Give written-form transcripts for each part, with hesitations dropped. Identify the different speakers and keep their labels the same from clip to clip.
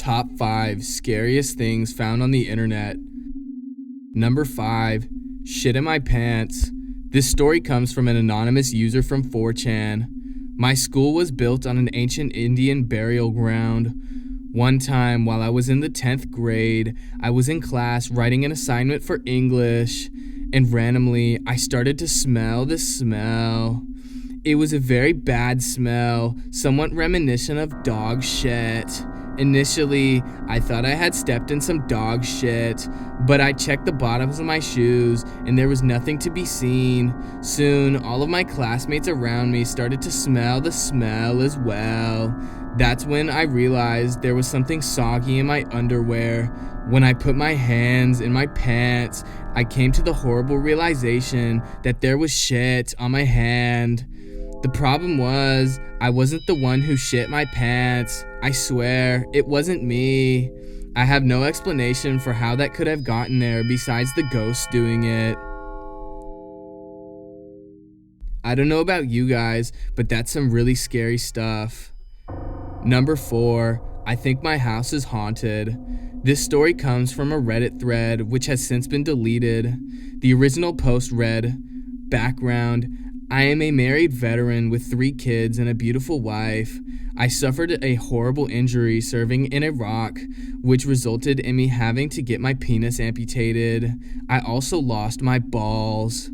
Speaker 1: top 5 scariest things found on the internet. Number 5. Shit in my pants. This story comes from an anonymous user from 4chan. My school was built on an ancient Indian burial ground. One time, while I was in the 10th grade, I was in class writing an assignment for English, and randomly, I started to smell this smell. It was a very bad smell, somewhat reminiscent of dog shit. Initially, I thought I had stepped in some dog shit, but I checked the bottoms of my shoes and there was nothing to be seen. Soon, all of my classmates around me started to smell the smell as well. That's when I realized there was something soggy in my underwear. When I put my hands in my pants, I came to the horrible realization that there was shit on my hand. The problem was, I wasn't the one who shit my pants. I swear, it wasn't me. I have no explanation for how that could have gotten there besides the ghost doing it. I don't know about you guys, but that's some really scary stuff. Number 4, I think my house is haunted. This story comes from a Reddit thread which has since been deleted. The original post read, "Background, I am a married veteran with 3 kids and a beautiful wife. I suffered a horrible injury serving in Iraq, which resulted in me having to get my penis amputated. I also lost my balls.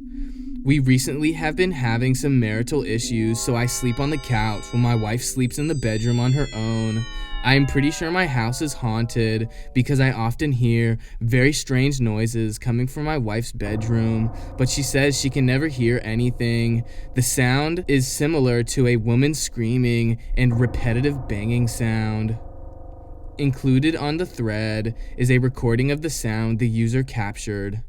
Speaker 1: We recently have been having some marital issues, so I sleep on the couch while my wife sleeps in the bedroom on her own. I am pretty sure my house is haunted because I often hear very strange noises coming from my wife's bedroom, but she says she can never hear anything. The sound is similar to a woman screaming and repetitive banging sound." Included on the thread is a recording of the sound the user captured.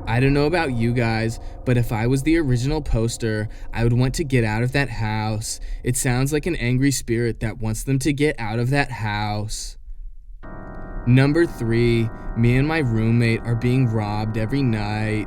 Speaker 1: I don't know about you guys, but if I was the original poster, I would want to get out of that house. It sounds like an angry spirit that wants them to get out of that house. Number 3, me and my roommate are being robbed every night.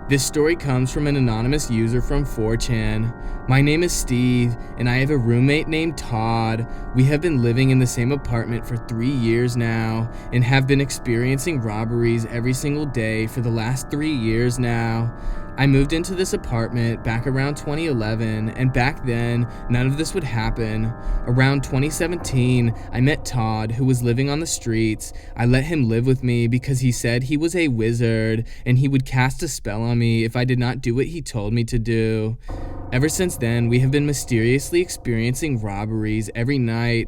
Speaker 1: This story comes from an anonymous user from 4chan. My name is Steve, and I have a roommate named Todd. We have been living in the same apartment for 3 years now, and have been experiencing robberies every single day for the last 3 years now. I moved into this apartment back around 2011, and back then, none of this would happen. Around 2017, I met Todd, who was living on the streets. I let him live with me because he said he was a wizard, and he would cast a spell on me if I did not do what he told me to do. Ever since then, we have been mysteriously experiencing robberies every night.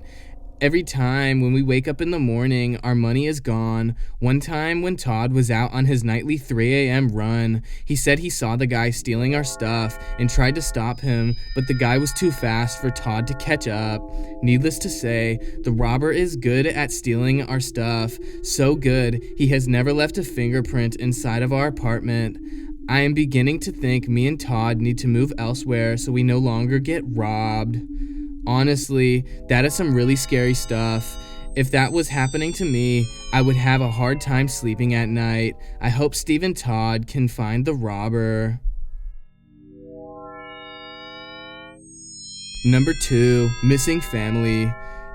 Speaker 1: Every time when we wake up in the morning, our money is gone. One time when Todd was out on his nightly 3 a.m. run, he said he saw the guy stealing our stuff and tried to stop him, but the guy was too fast for Todd to catch up. Needless to say, the robber is good at stealing our stuff. So good, he has never left a fingerprint inside of our apartment. I am beginning to think me and Todd need to move elsewhere so we no longer get robbed. Honestly, that is some really scary stuff. If that was happening to me, I would have a hard time sleeping at night. I hope Steve and Todd can find the robber. Number 2, missing family.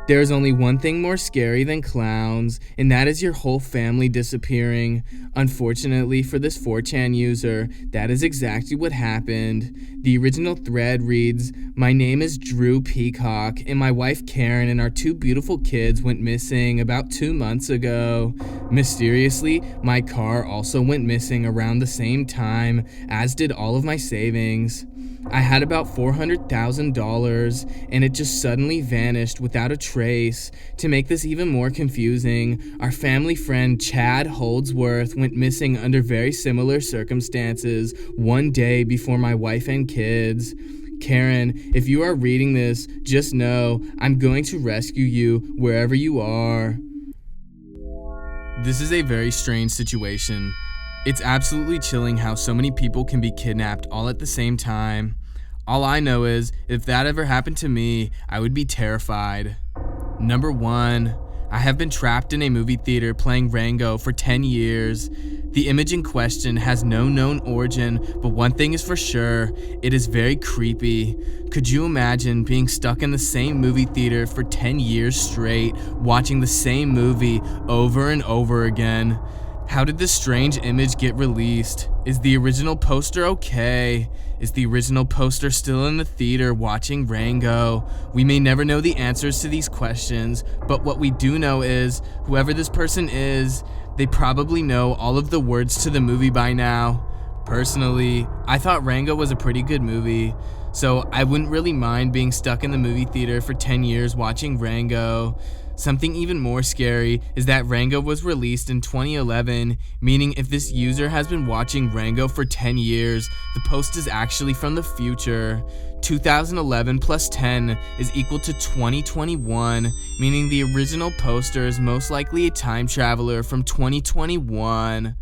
Speaker 1: There is only one thing more scary than clowns, and that is your whole family disappearing. Unfortunately for this 4chan user, that is exactly what happened. The original thread reads, "My name is Drew Peacock, and my wife Karen and our 2 beautiful kids went missing about 2 months ago. Mysteriously, my car also went missing around the same time, as did all of my savings. I had about $400,000, and it just suddenly vanished without a trace. To make this even more confusing, our family friend Chad Holdsworth went missing under very similar circumstances 1 day before my wife and kids. Karen, if you are reading this, just know I'm going to rescue you wherever you are." This is a very strange situation. It's absolutely chilling how so many people can be kidnapped all at the same time. All I know is, if that ever happened to me, I would be terrified. Number 1. I have been trapped in a movie theater playing Rango for 10 years. The image in question has no known origin, but one thing is for sure, it is very creepy. Could you imagine being stuck in the same movie theater for 10 years straight, watching the same movie over and over again? How did this strange image get released? Is the original poster okay? Is the original poster still in the theater watching Rango? We may never know the answers to these questions, but what we do know is, whoever this person is, they probably know all of the words to the movie by now. Personally, I thought Rango was a pretty good movie, so I wouldn't really mind being stuck in the movie theater for 10 years watching Rango. Something even more scary is that Rango was released in 2011, meaning if this user has been watching Rango for 10 years, the post is actually from the future. 2011 plus 10 is equal to 2021, meaning the original poster is most likely a time traveler from 2021.